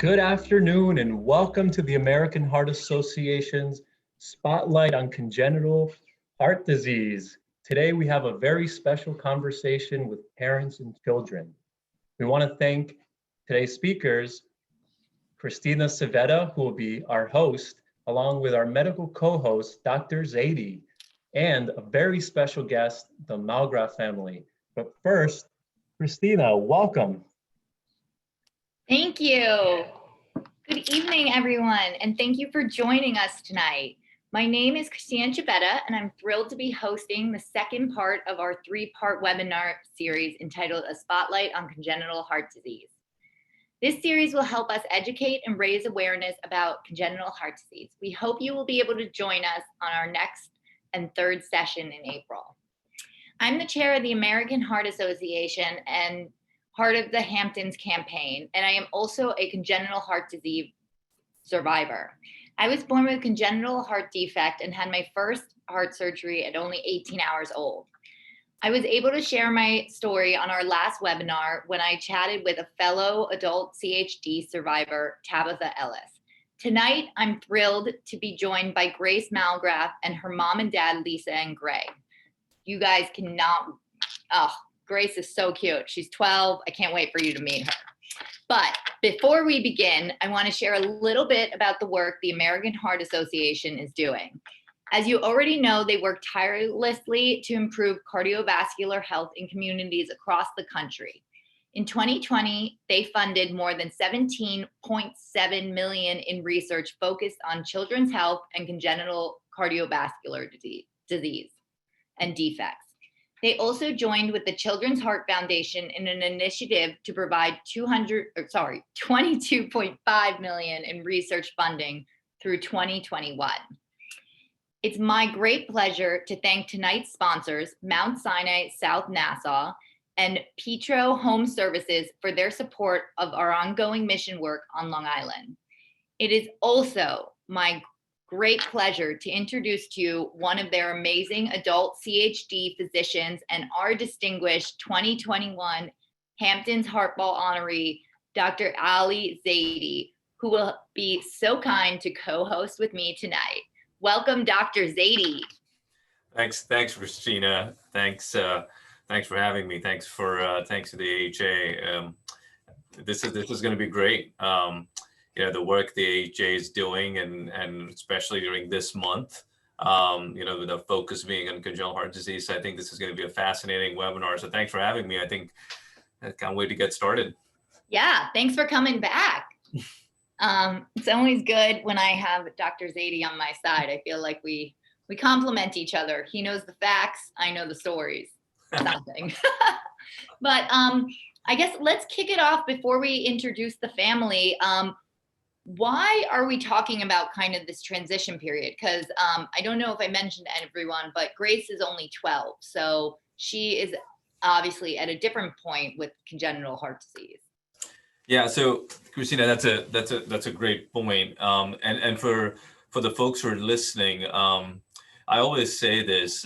Good afternoon and welcome to the American Heart Association's Spotlight on Congenital Heart Disease. Today we have a very special conversation with parents and children. We want to thank today's speakers, Cristina Civetta, who will be our host, along with our medical co-host, Dr. Zaidi, and a very special guest, the Mallgraf family. But first, Cristina, welcome. Thank you. Good evening, everyone, and thank you for joining us tonight. My name is Cristina Civetta, and I'm thrilled to be hosting the second part of our three-part webinar series entitled A Spotlight on Congenital Heart Disease. This series will help us educate and raise awareness about congenital heart disease. We hope you will be able to join us on our next and third session in April. I'm the chair of the American Heart Association and part of the Hamptons campaign, and I am also a congenital heart disease survivor. I was born with congenital heart defect and had my first heart surgery at only 18 hours old. I was able to share my story on our last webinar when I chatted with a fellow adult CHD survivor, Tabitha Ellis. Tonight, I'm thrilled to be joined by Grace Mallgraf and her mom and dad, Lisa and Greg. You guys cannot, Grace is so cute. She's 12. I can't wait for you to meet her. But before we begin, I want to share a little bit about the work the American Heart Association is doing. As you already know, they work tirelessly to improve cardiovascular health in communities across the country. In 2020, they funded more than $17.7 million in research focused on children's health and congenital cardiovascular disease and defects. They also joined with the Children's Heart Foundation in an initiative to provide $22.5 million in research funding through 2021. It's my great pleasure to thank tonight's sponsors, Mount Sinai South Nassau and Petro Home Services, for their support of our ongoing mission work on Long Island. It is also my great pleasure to introduce to you one of their amazing adult CHD physicians and our distinguished 2021 Hamptons Heart Ball honoree, Dr. Ali Zaidi, who will be so kind to co-host with me tonight. Welcome, Dr. Zaidi. Thanks, Christina. Thanks for having me. Thanks to the AHA. This is going to be great. The work the AHA is doing, and especially during this month, with the focus being on congenital heart disease. I think this is going to be a fascinating webinar. So thanks for having me. I can't wait to get started. Yeah, thanks for coming back. It's always good when I have Dr. Zaidi on my side. I feel like we complement each other. He knows the facts, I know the stories. Something. But I guess let's kick it off before we introduce the family. Why are we talking about kind of this transition period? Because I don't know if I mentioned to everyone, but Grace is only 12. So she is obviously at a different point with congenital heart disease. Yeah, so Christina, that's a great point. And for the folks who are listening, I always say this,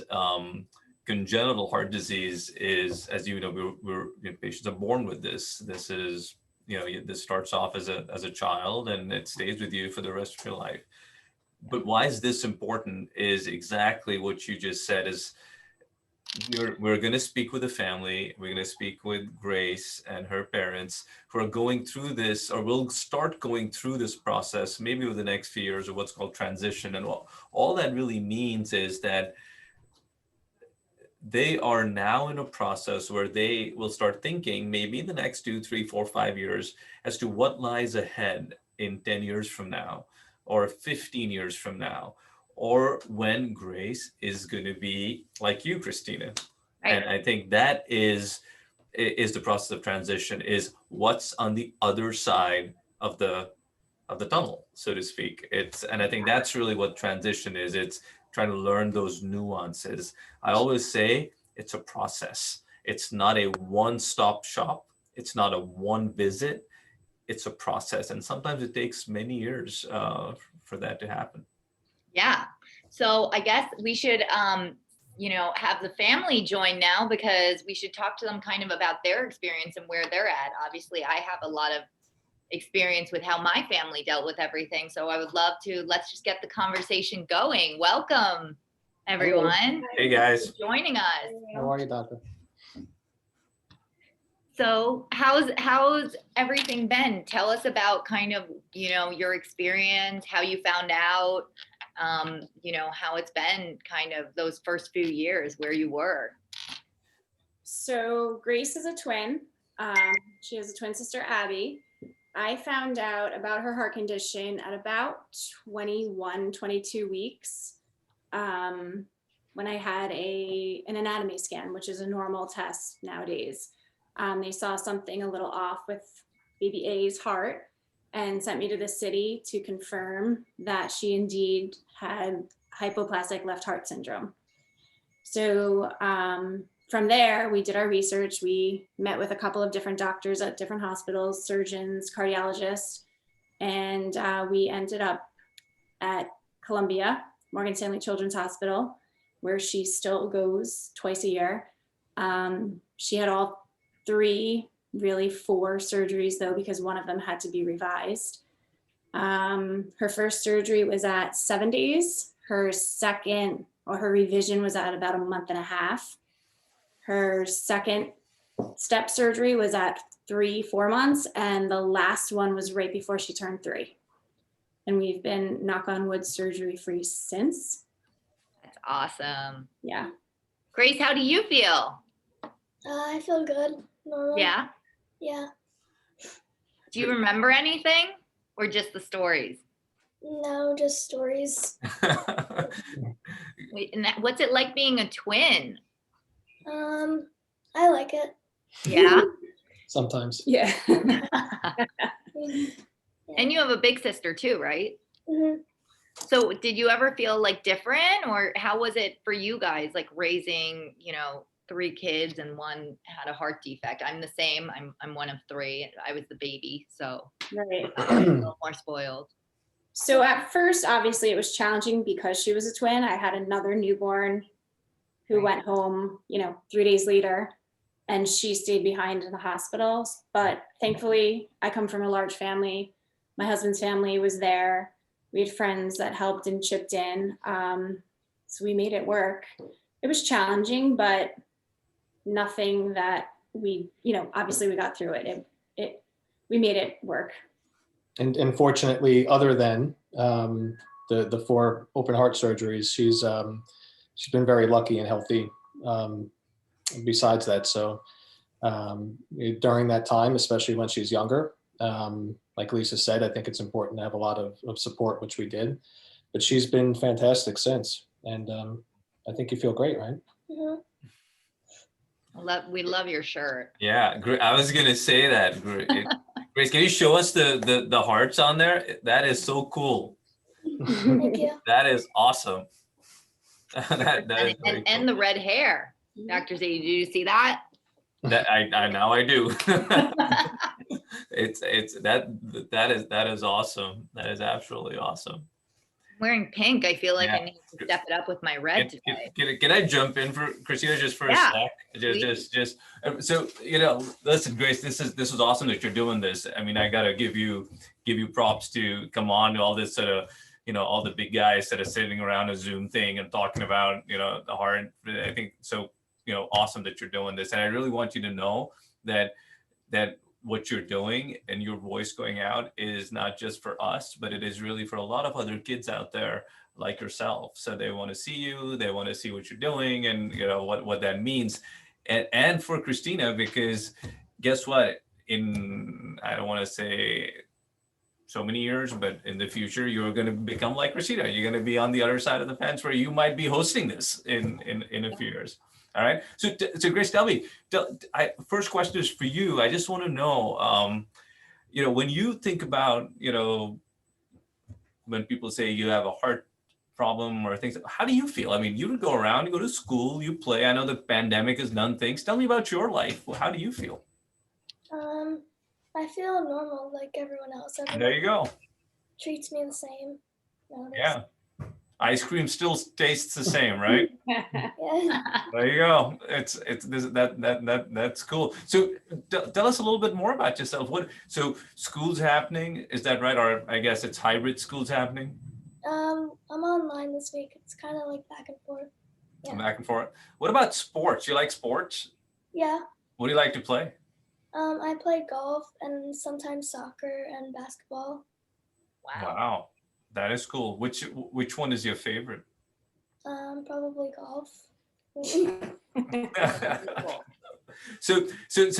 congenital heart disease is, as you know, patients are born with this. This is, this starts off as a child and it stays with you for the rest of your life. But why is this important is exactly what you just said. Is we're going to speak with the family. We're going to speak with Grace and her parents who are going through this, or will start going through this process maybe over the next few years, of what's called transition. And all that really means is that they are now in a process where they will start thinking maybe in the next 2, 3, 4, 5 years as to what lies ahead in 10 years from now, or 15 years from now, or when Grace is going to be like you, Christina. Right. And I think that is the process of transition, is what's on the other side of the tunnel, so to speak. And I think that's really what transition is. It's trying to learn those nuances. I always say it's a process. It's not a one-stop shop. It's not a one visit. It's a process. And sometimes it takes many years for that to happen. Yeah. So I guess we should, have the family join now, because we should talk to them kind of about their experience and where they're at. Obviously, I have a lot of experience with how my family dealt with everything. So I would love to, let's just get the conversation going. Welcome, everyone. Hey guys. Thanks for joining us. How are you, doctor? So how's everything been? Tell us about kind of, your experience, how you found out, how it's been kind of those first few years where you were. So Grace is a twin. She has a twin sister, Abby. I found out about her heart condition at about 21, 22 weeks when I had an anatomy scan, which is a normal test nowadays. They saw something a little off with baby A's heart and sent me to the city to confirm that she indeed had hypoplastic left heart syndrome. So from there, we did our research. We met with a couple of different doctors at different hospitals, surgeons, cardiologists, and we ended up at Columbia, Morgan Stanley Children's Hospital, where she still goes twice a year. She had all 3, really 4 surgeries though, because one of them had to be revised. Her first surgery was at 7 days. Her revision was at about a month and a half. Her second step surgery was at 3-4 months. And the last one was right before she turned 3. And we've been, knock on wood, surgery free since. That's awesome. Yeah. Grace, how do you feel? I feel good. Normal. Yeah. Yeah. Do you remember anything or just the stories? No, just stories. Wait, and what's it like being a twin? I like it. Yeah. Sometimes. Yeah. And you have a big sister too, right? Mhm. So did you ever feel like different, or how was it for you guys, like raising, 3 kids and one had a heart defect? I'm the same. I'm one of 3. I was the baby, so Right. I'm a little more spoiled. So at first, obviously, it was challenging because she was a twin. I had another newborn who went home, 3 days later, and she stayed behind in the hospital. But thankfully, I come from a large family. My husband's family was there. We had friends that helped and chipped in. So we made it work. It was challenging, but nothing that we, obviously we got through it. We made it work. And fortunately, other than the 4 open heart surgeries, she's been very lucky and healthy. Besides that, so during that time, especially when she's younger, like Lisa said, I think it's important to have a lot of support, which we did. But she's been fantastic since, and I think you feel great, right? Mhm. We love your shirt. Yeah, I was gonna say that. Grace, can you show us the hearts on there? That is so cool. Thank you. That is awesome. that is very And cool. the red hair. Dr. Zaidi, did you see that? That I now I do. That is awesome. That is absolutely awesome. I'm wearing pink. I feel like Yeah. I need to step it up with my red today. Can I jump in for Christina just for Yeah, a sec? Just so listen, Grace, this is awesome that you're doing this. I mean, I gotta give you props to come on to all this sort of all the big guys that are sitting around a Zoom thing and talking about the heart. I think so awesome that you're doing this, and I really want you to know that what you're doing and your voice going out is not just for us, but it is really for a lot of other kids out there like yourself. So they want to see you, they want to see what you're doing, and what that means. And for Christina, because guess what? I don't want to say so many years, but in the future, you're going to become like Christina. You're going to be on the other side of the fence where you might be hosting this in a few years. All right. So Grace, tell me, first question is for you. I just want to know, when you think about, when people say you have a heart problem or things, how do you feel? I mean, you go around, you go to school, you play. I know the pandemic has done things. Tell me about your life. Well, how do you feel? I feel normal like everyone else. There you go. Treats me the same nowadays. Yeah. Ice cream still tastes the same, right? Yeah. There you go. That's cool. So tell us a little bit more about yourself. So school's happening, is that right? Or I guess it's hybrid school's happening? I'm online this week. It's kind of like back and forth. Yeah. Back and forth. What about sports? You like sports? Yeah. What do you like to play? I play golf and sometimes soccer and basketball. Wow. Wow, that is cool. Which one is your favorite? Probably golf. So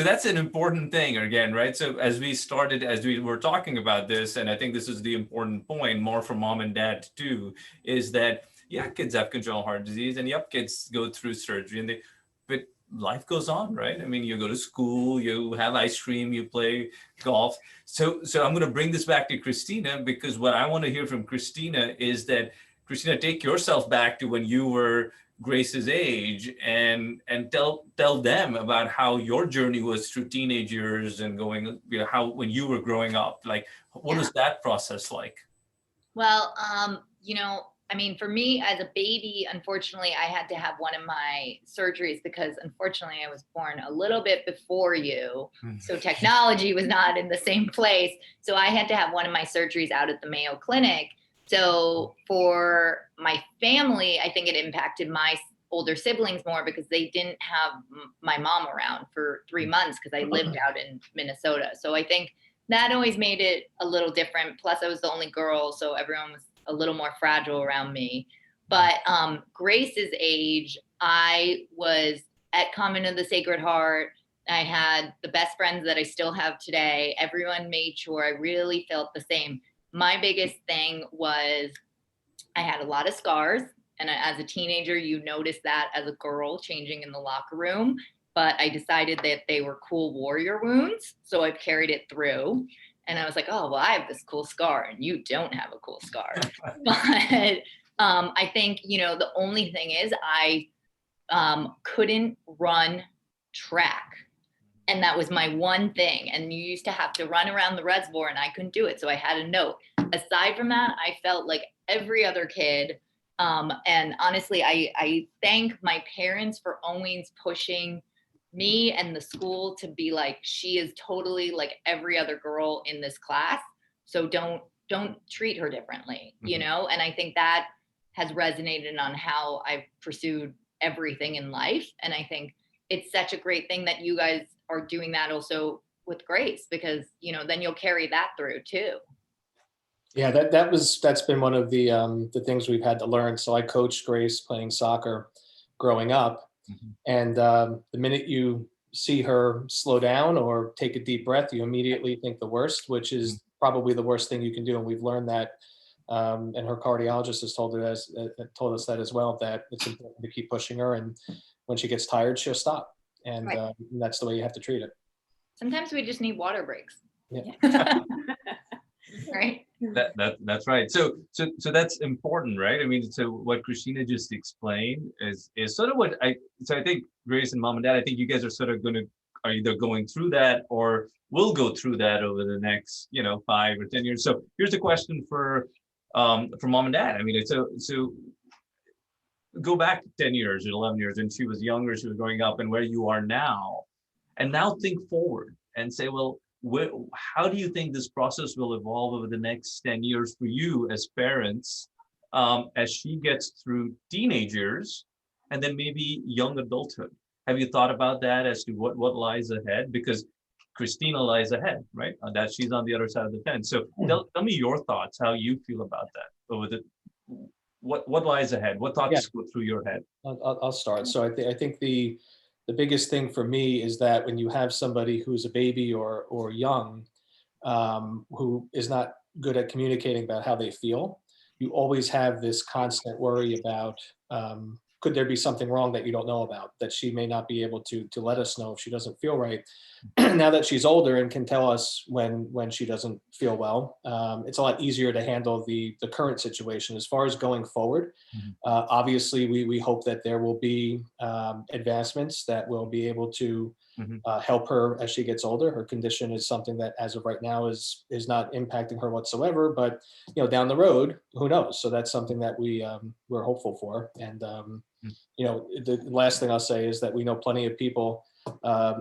that's an important thing again, right? So as we were talking about this, and I think this is the important point more for mom and dad too, is that yeah, kids have congenital heart disease, and yep, kids go through surgery, but life goes on, right? I mean, you go to school, you have ice cream, you play golf. So I'm going to bring this back to Cristina, because what I want to hear from Cristina is that, Cristina, take yourself back to when you were Grace's age and tell them about how your journey was through teenage years and going, how when you were growing up, like what was that process like? Well, I mean, for me as a baby, unfortunately, I had to have one of my surgeries because unfortunately I was born a little bit before you. So technology was not in the same place. So I had to have one of my surgeries out at the Mayo Clinic. So for my family, I think it impacted my older siblings more because they didn't have my mom around for 3 months because I lived out in Minnesota. So I think that always made it a little different. Plus I was the only girl, so everyone was a little more fragile around me. But Grace's age, I was at Convent of the Sacred Heart. I had the best friends that I still have today. Everyone made sure I really felt the same. My biggest thing was I had a lot of scars. And as a teenager, you notice that as a girl changing in the locker room. But I decided that they were cool warrior wounds. So I've carried it through. And I was like, oh, well, I have this cool scar and you don't have a cool scar. But I think, the only thing is I couldn't run track. And that was my one thing. And you used to have to run around the reservoir and I couldn't do it. So I had a note. Aside from that, I felt like every other kid. And honestly, I thank my parents for always pushing me and the school to be like, she is totally like every other girl in this class. So don't treat her differently, And I think that has resonated on how I've pursued everything in life. And I think it's such a great thing that you guys are doing that also with Grace, because, then you'll carry that through too. Yeah, that's been one of the things we've had to learn. So I coached Grace playing soccer growing up. And the minute you see her slow down or take a deep breath, you immediately think the worst, which is probably the worst thing you can do. And we've learned that, and her cardiologist has told us that as well, that it's important to keep pushing her. And when she gets tired, she'll stop. And Right. That's the way you have to treat it. Sometimes we just need water breaks. Yeah. Right. That's right. So that's important, right? I mean, so what Cristina just explained is sort of what I think Grace and mom and dad, I think you guys are sort of are either going through that or will go through that over the next, 5 or 10 years. So here's a question for mom and dad. I mean, so go back 10 years or 11 years, and she was younger, she was growing up, and where you are now, and now think forward and say, well, how do you think this process will evolve over the next 10 years for you as parents, as she gets through teenage years and then maybe young adulthood? Have you thought about that as to what lies ahead? Because Cristina lies ahead, right? That she's on the other side of the fence. So tell me your thoughts, how you feel about that over what lies ahead? What thoughts go through your head? I'll start. So I think the biggest thing for me is that when you have somebody who's a baby or young, who is not good at communicating about how they feel, you always have this constant worry about, could there be something wrong that you don't know about, that she may not be able to let us know if she doesn't feel right. Now that she's older and can tell us when she doesn't feel well, it's a lot easier to handle the current situation. As far as going forward, obviously we hope that there will be advancements that will be able to help her as she gets older. Her condition is something that, as of right now, is not impacting her whatsoever. But down the road, who knows? So that's something that we're hopeful for. And the last thing I'll say is that we know plenty of people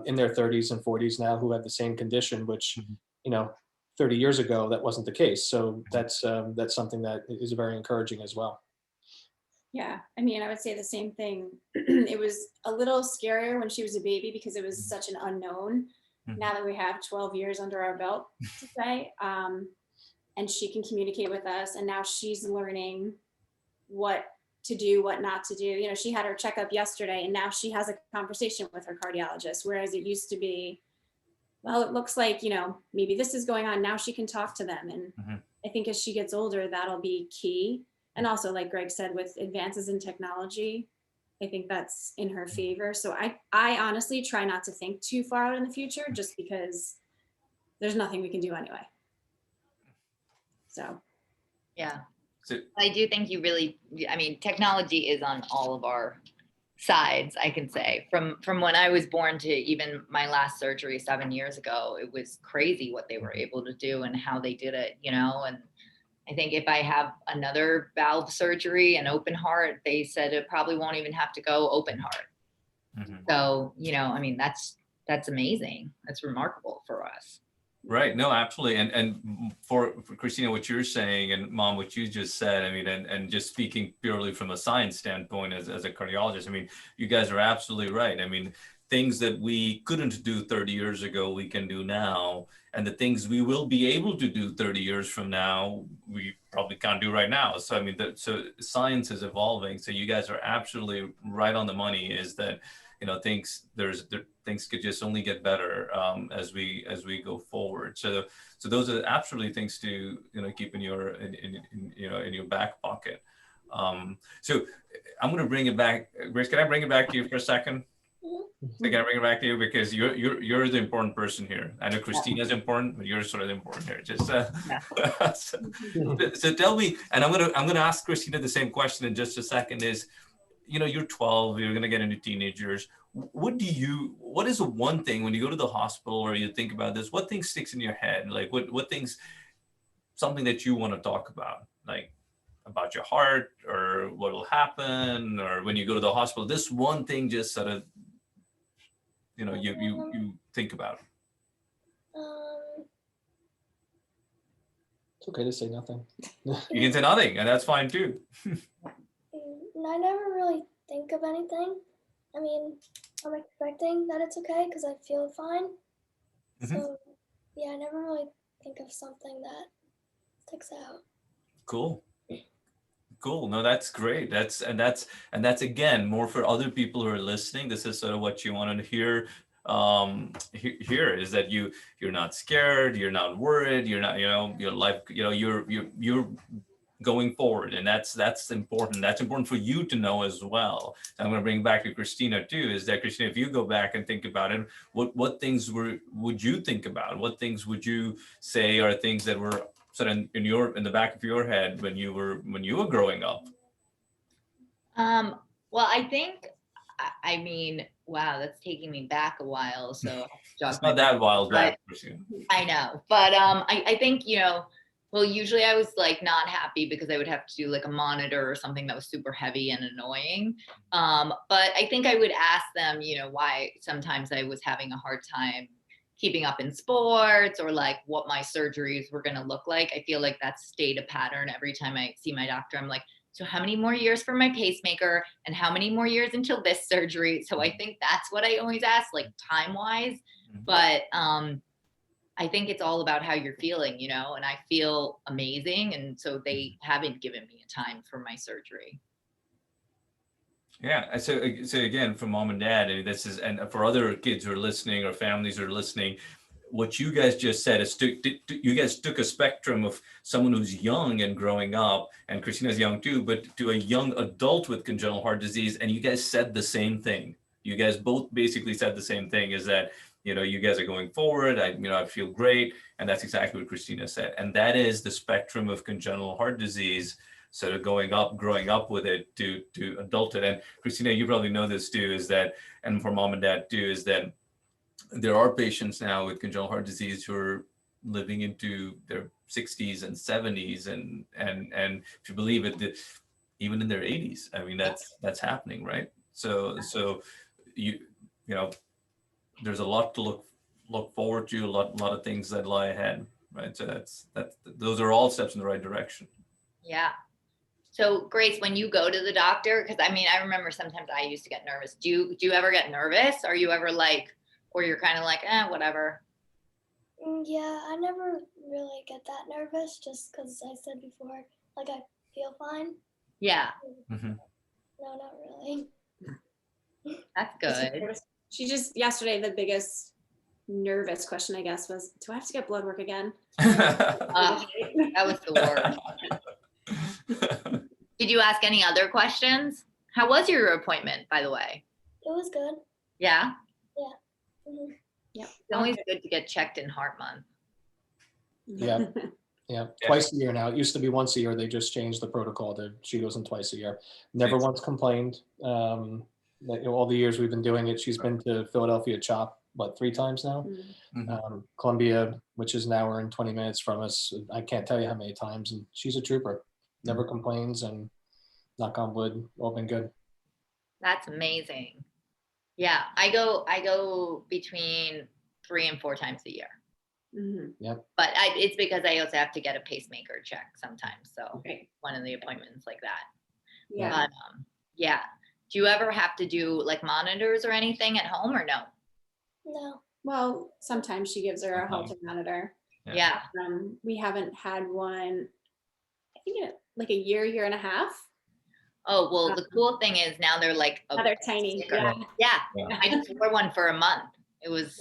in their 30s and 40s now who have the same condition, which 30 years ago that wasn't the case. So that's something that is very encouraging as well. Yeah, I mean, I would say the same thing. It was a little scarier when she was a baby because it was such an unknown. Now that we have 12 years under our belt, to say, and she can communicate with us, and now she's learning what to do, what not to do. She had her checkup yesterday, and now she has a conversation with her cardiologist, whereas it used to be, well, it looks like, maybe this is going on. Now she can talk to them. And I think as she gets older, that'll be key. And also, like Greg said, with advances in technology, I think that's in her favor. So I honestly try not to think too far out in the future, just because there's nothing we can do anyway. So. Yeah. I do think technology is on all of our sides, I can say. From when I was born to even my last surgery 7 years ago, it was crazy what they were able to do and how they did it, and I think if I have another valve surgery and open heart, they said it probably won't even have to go open heart. So, that's amazing. That's remarkable for us. Right. No, absolutely. And for Cristina, what you're saying, and Mom, what you just said, and just speaking purely from a science standpoint as a cardiologist, you guys are absolutely right. Things that we couldn't do 30 years ago, we can do now. And the things we will be able to do 30 years from now, we probably can't do right now. So, so science is evolving. So you guys are absolutely right on the money, is that, things could just only get better as we go forward. So those are absolutely things to, keep in your back pocket. So I'm going to bring it back. Grace, can I bring it back to you for a second? So can I bring it back to you, because you're the important person here. I know Christina's important, but you're sort of important here. Just so tell me, and I'm gonna ask Cristina the same question in just a second. Is you're 12, you're gonna get into teenagers. What is the one thing when you go to the hospital or you think about this? What thing sticks in your head? Like what things, something that you want to talk about, like about your heart or what will happen, or when you go to the hospital, this one thing just sort of you think about? It's okay to say nothing. You can say nothing, and that's fine too. I never really think of anything. I'm expecting that it's okay because I feel fine. So yeah, I never really think of something that sticks out. Cool. No, that's great. That's again more for other people who are listening. This is sort of what you wanted to hear. Here is that you're not scared, you're not worried, you're not, your life, you're going forward, and that's important. That's important for you to know as well. I'm going to bring back to Cristina too. Is that, Cristina, if you go back and think about it, what things would you think about? What things would you say are things that were sort of in the back of your head when you were growing up? Well, I think, wow, that's taking me back a while. So it's not that wild back. I know, but I think, well, usually I was like not happy because I would have to do like a monitor or something that was super heavy and annoying. But I think I would ask them, why sometimes I was having a hard time keeping up in sports, or like what my surgeries were going to look like. I feel like that's stayed a pattern. Every time I see my doctor, I'm like, so how many more years for my pacemaker, and how many more years until this surgery? So I think that's what I always ask, like time wise. But I think it's all about how you're feeling, and I feel amazing. And so they haven't given me a time for my surgery. Yeah. So again, for Mom and Dad, and for other kids who are listening or families who are listening, what you guys just said is you guys took a spectrum of someone who's young and growing up, and Christina's young too, but to a young adult with congenital heart disease, and you guys said the same thing. You guys both basically said the same thing, is that, you guys are going forward. I feel great. And that's exactly what Cristina said. And that is the spectrum of congenital heart disease, sort of growing up with it to adulthood. And Cristina, you probably know this too, is that, and for Mom and Dad too, is that there are patients now with congenital heart disease who are living into their 60s and 70s, and if you believe it, even in their 80s. I mean, that's happening, right? So you know, there's a lot to look forward to, a lot of things that lie ahead, right? So those are all steps in the right direction. Yeah. So Grace, when you go to the doctor, because I mean, I remember sometimes I used to get nervous. Do you ever get nervous? Are you ever like, or you're kind of like, whatever? Yeah, I never really get that nervous just because I said before, like I feel fine. Yeah, Mm-hmm. No, not really. that's good. She just yesterday, the biggest nervous question, I guess, was, do I have to get blood work again? That was the worst. Did you ask any other questions? How was your appointment, by the way? It was good. Yeah? Mhm. Yeah. It's always good to get checked in Heart Month. Yeah. Yeah, twice a year now. It used to be once a year. They just changed the protocol that she goes in twice a year. Never once complained. All the years we've been doing it, she's been to Philadelphia CHOP, 3 times now? Mm-hmm. Columbia, which is an hour and 20 minutes from us. I can't tell you how many times, and she's a trooper. Never complains, and knock on wood, all been good. That's amazing. Yeah, I go between 3 and 4 times a year. Mhm. Yep. But it's because I also have to get a pacemaker check sometimes. So Right. one of the appointments like that. Yeah. But yeah. Do you ever have to do like monitors or anything at home or no? No. Well, sometimes she gives her a Holter monitor. Yeah. We haven't had one, I think in like a year and a half. Oh, well, the cool thing is now they're like Now they're tiny. sticker. Yeah. I just wore one for a month. It was,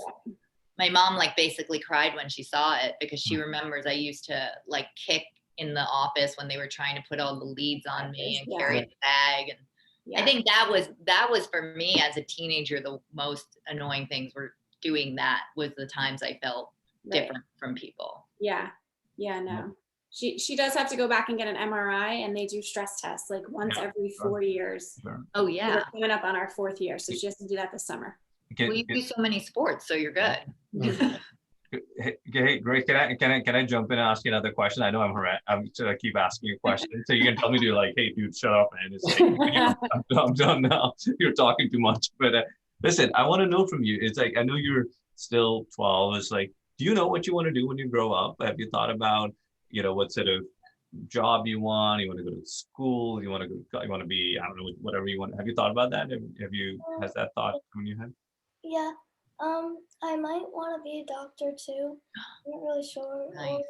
my mom like basically cried when she saw it because she remembers I used to like kick in the office when they were trying to put all the leads on me and carry the bag. And I think that was for me as a teenager, the most annoying things were doing that was the times I felt different from people. Yeah. No. She does have to go back and get an MRI, and they do stress tests like once every 4 years. Oh yeah. We're coming up on our 4th year, so she has to do that this summer. Well, you do so many sports, so you're good. Hey, Grace, can I jump in and ask you another question? I know I'm sort of keep asking you questions, so you can tell me to like, hey, dude, shut up, man. It's like, I'm done now. You're talking too much. But listen, I want to know from you. It's like I know you're still 12. It's like, do you know what you want to do when you grow up? Have you thought about, what sort of job you want? You want to go to school? You want to be, I don't know, whatever you want. Have you thought about that? Has that thought come in your head? Yeah. I might want to be a doctor too. I'm not really sure. Nice.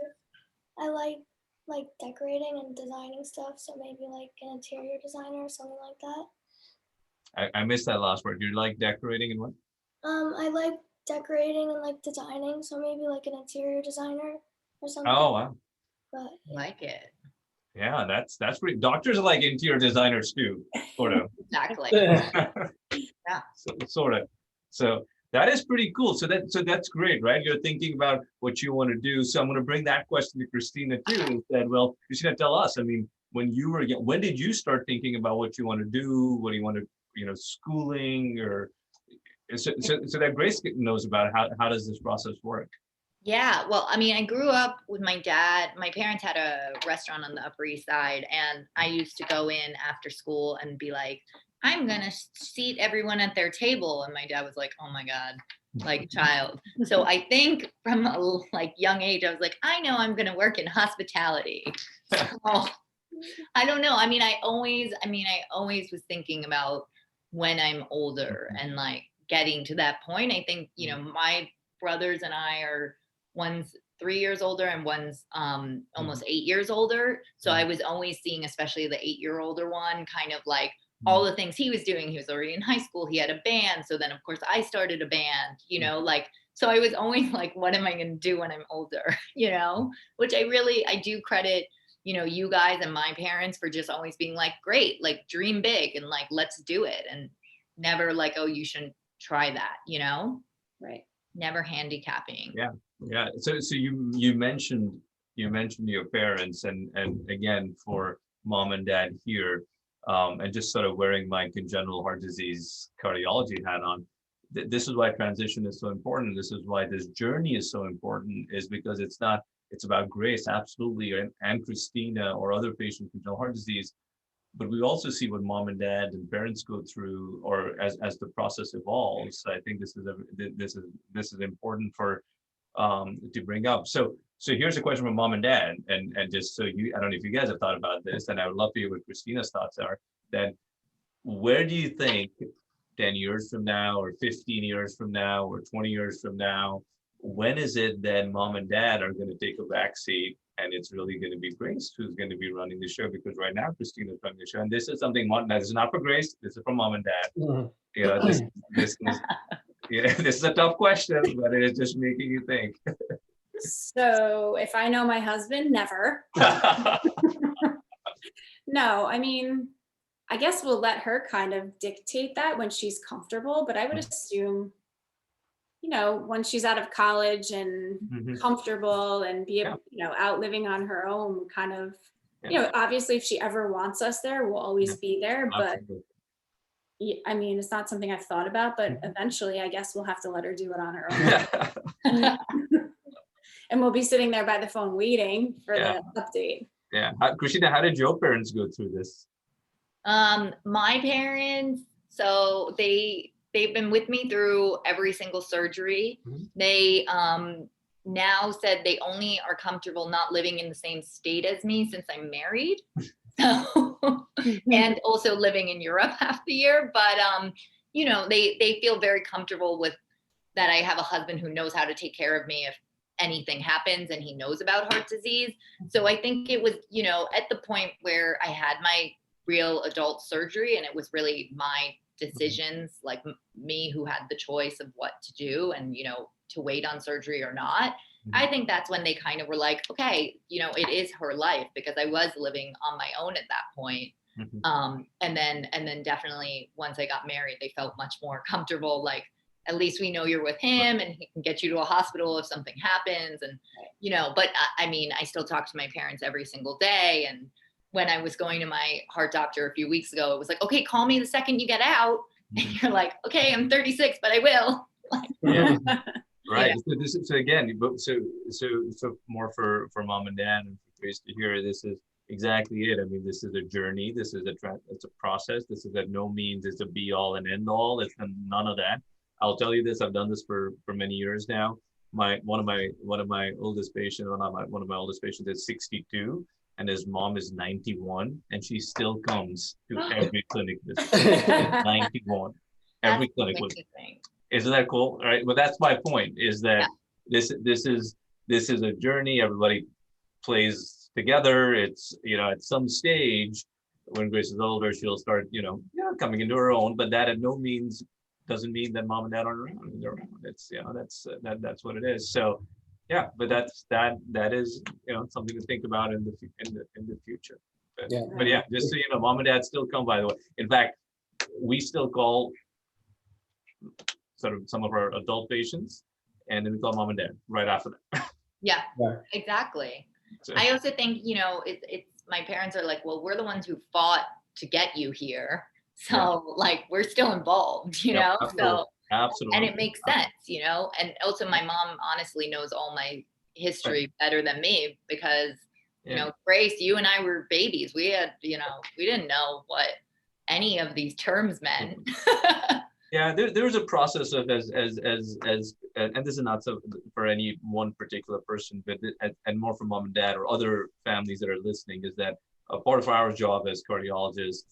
I like decorating and designing stuff, so maybe like an interior designer or something like that. I missed that last word. You like decorating and what? I like decorating and like designing, so maybe like an interior designer or something. Oh wow. But Like it. Yeah, that's pretty. Doctors are like interior designers too, sort of. Exactly. Yeah. Sort of. So that is pretty cool. So that's great, right? You're thinking about what you want to do. So I'm going to bring that question to Cristina too. That, well, Cristina, tell us. I mean, when you were young, when did you start thinking about what you want to do? What do you want to, schooling, or so that Grace knows about how does this process work? Yeah, well, I mean, I grew up with my dad. My parents had a restaurant on the Upper East Side, and I used to go in after school and be like, I'm going to seat everyone at their table. And my dad was like, oh my God, like child. So I think from a young age, I was like, I know I'm going to work in hospitality. So I don't know. I mean, I always was thinking about when I'm older and like getting to that point. I think, my brothers and I are, one's 3 years older and one's almost 8 years older. So I was always seeing, especially the 8-year-older one, kind of like all the things he was doing. He was already in high school. He had a band. So then of course I started a band, so I was always like, what am I going to do when I'm older? Which I do credit, you guys and my parents for just always being like, great, like dream big and like, let's do it. And never like, oh, you shouldn't try that, Right. Never handicapping. Yeah. So you mentioned your parents, and again, for mom and dad here, and just sort of wearing my congenital heart disease cardiology hat on, this is why transition is so important. This is why this journey is so important, is because it's about Grace, absolutely, and Christina or other patients with congenital heart disease, but we also see what mom and dad and parents go through, or as the process evolves. I think this is important for to bring up. So here's a question from mom and dad, and just so I don't know if you guys have thought about this, and I would love to hear what Christina's thoughts are. That where do you think 10 years from now, or 15 years from now, or 20 years from now, when is it that mom and dad are going to take a backseat, and it's really going to be Grace who's going to be running the show? Because right now Christina's running the show, and this is something that is not for Grace. This is for mom and dad. You know, this is this is a tough question, but it is just making you think. So if I know my husband, never. No, I mean, I guess we'll let her kind of dictate that when she's comfortable, but I would assume, you know, when she's out of college and comfortable and be able, you know, out living on her own, kind of, you know, obviously if she ever wants us there, we'll always be there, but I mean, it's not something I've thought about, but eventually I guess we'll have to let her do it on her own. And we'll be sitting there by the phone waiting for the update. Yeah. Christina, how did your parents go through this? My parents, so they've been with me through every single surgery. They now said they only are comfortable not living in the same state as me since I'm married. So, and also living in Europe half the year. But, you know, they feel very comfortable with that I have a husband who knows how to take care of me if anything happens, and he knows about heart disease. So I think it was, you know, at the point where I had my real adult surgery, and it was really my decisions, like me who had the choice of what to do and, you know, to wait on surgery or not. I think that's when they kind of were like, okay, you know, it is her life, because I was living on my own at that point. And then definitely once I got married, they felt much more comfortable, like, at least we know you're with him and he can get you to a hospital if something happens. And, you know, but I mean, I still talk to my parents every single day. And when I was going to my heart doctor a few weeks ago, it was like, okay, call me the second you get out. And you're like, okay, I'm 36, but I will. Yeah. Right. So this is, so again, so more for mom and dad and for Grace to hear, this is exactly it. I mean, this is a journey. This is it's a process. This is at no means it's a be all and end all. It's none of that. I'll tell you this. I've done this for many years now. One of my oldest patients is 62, and his mom is 91, and she still comes to every clinic visit. 91, every clinic visit. Isn't that cool? All right. But that's my point, is that this is a journey. Everybody plays together. It's, you know, at some stage when Grace is older, she'll start, coming into her own, but that at no means doesn't mean that mom and dad aren't around. I mean, they're around. It's, that's what it is. So yeah, but that is, something to think about in the future. But yeah, just so you know, mom and dad still come, by the way. In fact, we still call sort of some of our adult patients, and then we call mom and dad right after that. Yeah, exactly. So, I also think, it's my parents are like, well, we're the ones who fought to get you here. So like, we're still involved, Absolutely. So Absolutely. And it makes sense, and also my mom honestly knows all my history better than me, because, Grace, you and I were babies. We had, we didn't know what any of these terms meant. Yeah, there's a process of as and this is not so for any one particular person, but and more for mom and dad or other families that are listening, is that a part of our job as cardiologists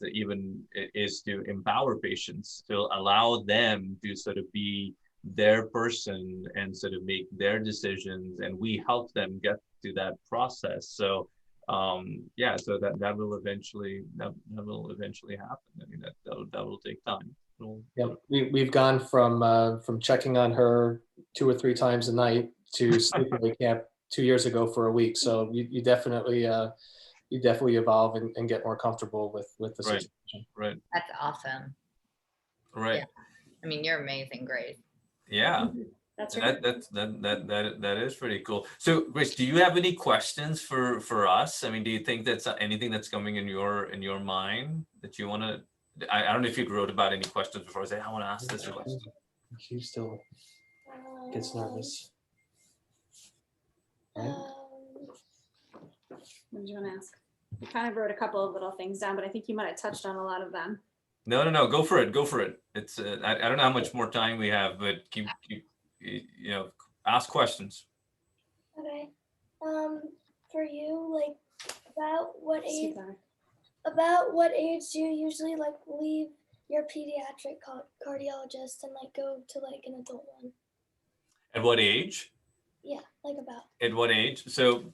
is to empower patients, to allow them to sort of be their person and sort of make their decisions, and we help them get to that process. So so that will eventually happen. I mean, that will take time. Yeah, we've gone from checking on her 2 or 3 times a night to sleepaway camp 2 years ago for a week. So you definitely evolve and get more comfortable with the situation. Right. That's awesome. Right. Yeah. I mean, you're amazing, Grace. Yeah. That's right. That is pretty cool. So, Grace, do you have any questions for us? I mean, do you think that's anything that's coming in your mind that you want to? I don't know if you wrote about any questions before. I say I want to ask this question. She still gets nervous. Right? What did you want to ask? You kind of wrote a couple of little things down, but I think you might have touched on a lot of them. No, go for it. Go for it. It's I don't know how much more time we have, but keep ask questions. Okay. For you, like, about what age? Super. About what age do you usually like leave your pediatric cardiologist and like go to like an adult one? At what age? Yeah, like about. At what age? So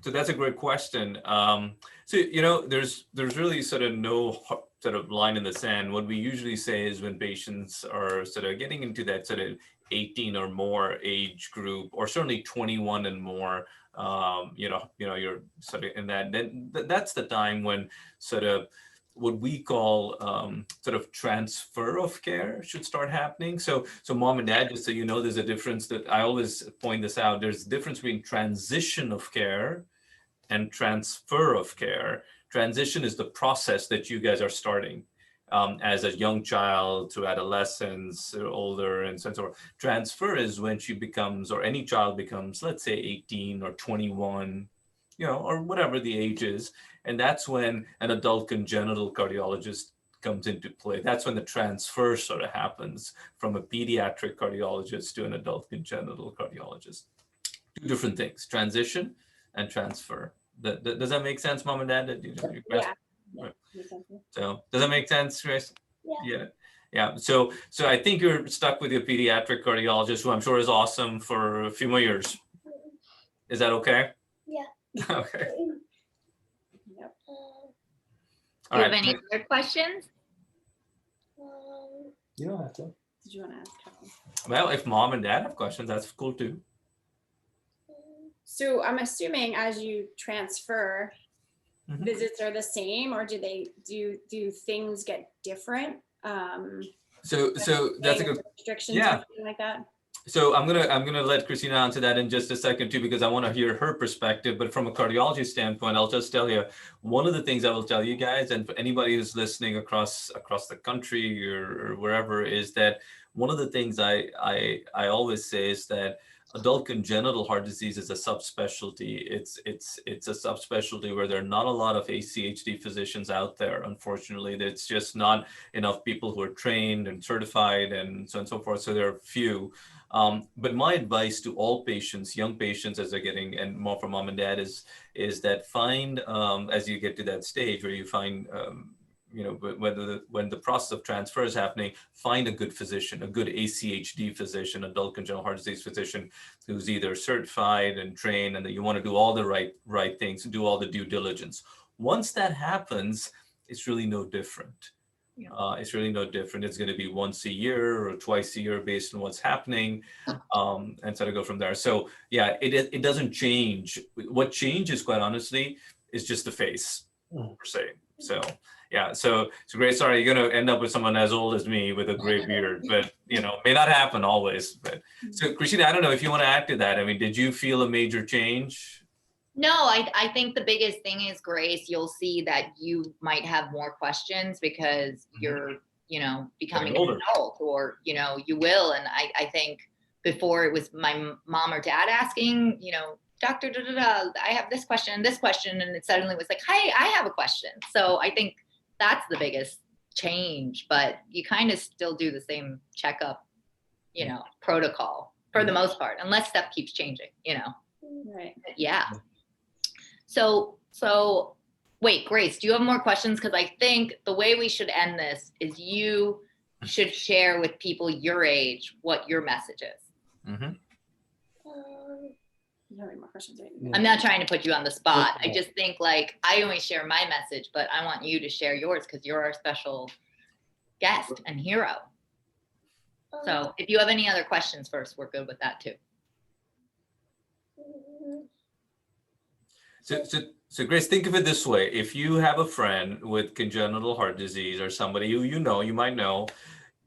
that's a great question. So there's really sort of no sort of line in the sand. What we usually say is when patients are sort of getting into that sort of 18 or more age group, or certainly 21 and more, you're sort of in that. Then that's the time when sort of what we call sort of transfer of care should start happening. So mom and dad, just so you know, there's a difference that I always point this out. There's a difference between transition of care and transfer of care. Transition is the process that you guys are starting as a young child to adolescence or older and so on. Transfer is when she becomes, or any child becomes, let's say 18 or 21, or whatever the age is. And that's when an adult congenital cardiologist comes into play. That's when the transfer sort of happens from a pediatric cardiologist to an adult congenital cardiologist. Two different things, transition and transfer. Does that make sense, mom and dad? Yeah. So does that make sense, Chris? Yeah. Yeah. So I think you're stuck with your pediatric cardiologist, who I'm sure is awesome, for a few more years. Is that okay? Yeah. Okay. Yep. Do you have any other questions? You don't have to. Did you want to ask? Kevin? Well, if mom and dad have questions, that's cool too. So I'm assuming as you transfer, Mhm. visits are the same, or do things get different? So that's a good. Restrictions, Yeah. or anything like that. So I'm gonna let Cristina answer that in just a second too, because I want to hear her perspective. But from a cardiology standpoint, I'll just tell you one of the things I will tell you guys, and for anybody who's listening across the country or wherever, is that one of the things I always say is that adult congenital heart disease is a subspecialty. It's a subspecialty where there are not a lot of ACHD physicians out there. Unfortunately, there's just not enough people who are trained and certified and so on and so forth. So there are few. But my advice to all patients, young patients as they're getting, and more for mom and dad, is that find, as you get to that stage where you find, when the process of transfer is happening, find a good physician, a good ACHD physician, adult congenital heart disease physician, who's either certified and trained, and that you want to do all the right things and do all the due diligence. Once that happens, it's really no different. It's really no different. It's going to be once a year or twice a year based on what's happening, and sort of go from there. So yeah, it doesn't change. What changes, quite honestly, is just the face per se. So yeah, so great. Sorry, you're going to end up with someone as old as me with a gray beard, but may not happen always. But so Cristina, I don't know if you want to add to that. I mean, did you feel a major change? No, I think the biggest thing is, Grace, you'll see that you might have more questions because you're, becoming an adult, or, you will. And I think before it was my mom or dad asking, Doctor, I have this question, and it suddenly was like, hey, I have a question. So I think that's the biggest change, but you kind of still do the same checkup, protocol for the most part, unless stuff keeps changing, Right. Yeah. So wait, Grace, do you have more questions? Because I think the way we should end this is you should share with people your age what your message is. Mm-hmm. You have any more questions? Right? I'm not trying to put you on the spot. I just think, like, I only share my message, but I want you to share yours because you're our special guest and hero. So if you have any other questions first, we're good with that too. So Grace, think of it this way. If you have a friend with congenital heart disease, or somebody who you might know,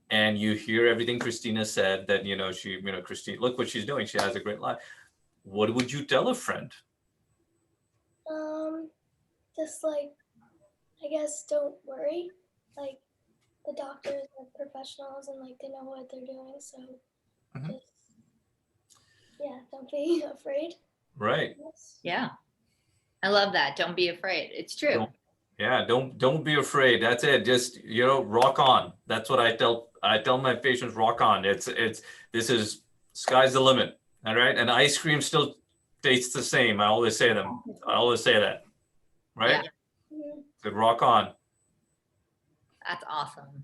and you hear everything Cristina said, that, Cristina, look what she's doing. She has a great life. What would you tell a friend? Just like, I guess, don't worry. Like, the doctors are professionals and like they know what they're doing. So Mhm. just, yeah, don't be afraid. Right. Yes. Yeah. I love that. Don't be afraid. It's true. Don't be afraid. That's it. Just, rock on. That's what I tell my patients, rock on. This is sky's the limit. All right. And ice cream still tastes the same. I always say that. Right? Yeah. Mhm. So rock on. That's awesome.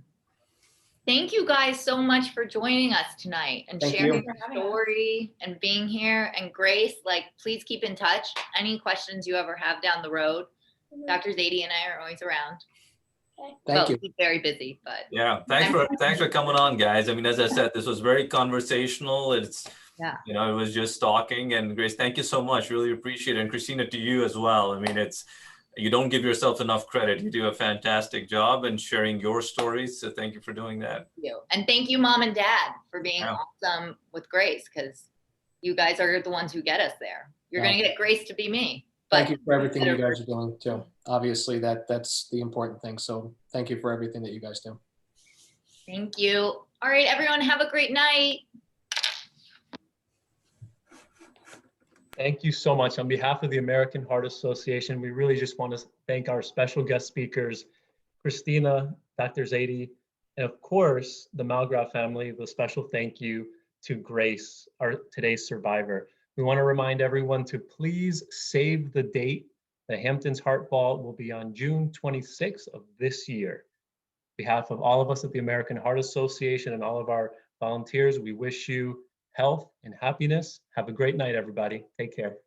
Thank you guys so much for joining us tonight and Thank sharing you. your For having us. story and being here. And Grace, please keep in touch. Any questions you ever have down the road, Mhm. Dr. Zaidi and I are always around. Thank you. He's very busy, but Yeah. Thanks for coming on, guys. I mean, as I said, this was very conversational. yeah. It was just talking. And Grace, thank you so much. Really appreciate it. And Christina, to you as well. I mean, you don't give yourself enough credit. You do a fantastic job in sharing your stories. So thank you for doing that. Thank you. And thank you, Mom and Dad, for being Yeah. awesome with Grace, because you guys are the ones who get us there. You're going to get Grace to be me. Thank you for everything you guys are doing too. Obviously, that's the important thing. So thank you for everything that you guys do. Thank you. All right, everyone, have a great night. Thank you so much. On behalf of the American Heart Association, we really just want to thank our special guest speakers, Cristina, Dr. Zaidi, and of course, the Mallgraf family. With a special thank you to Grace, today's survivor. We want to remind everyone to please save the date. The Hamptons Heart Ball will be on June 26th of this year. On behalf of all of us at the American Heart Association and all of our volunteers, we wish you health and happiness. Have a great night, everybody. Take care.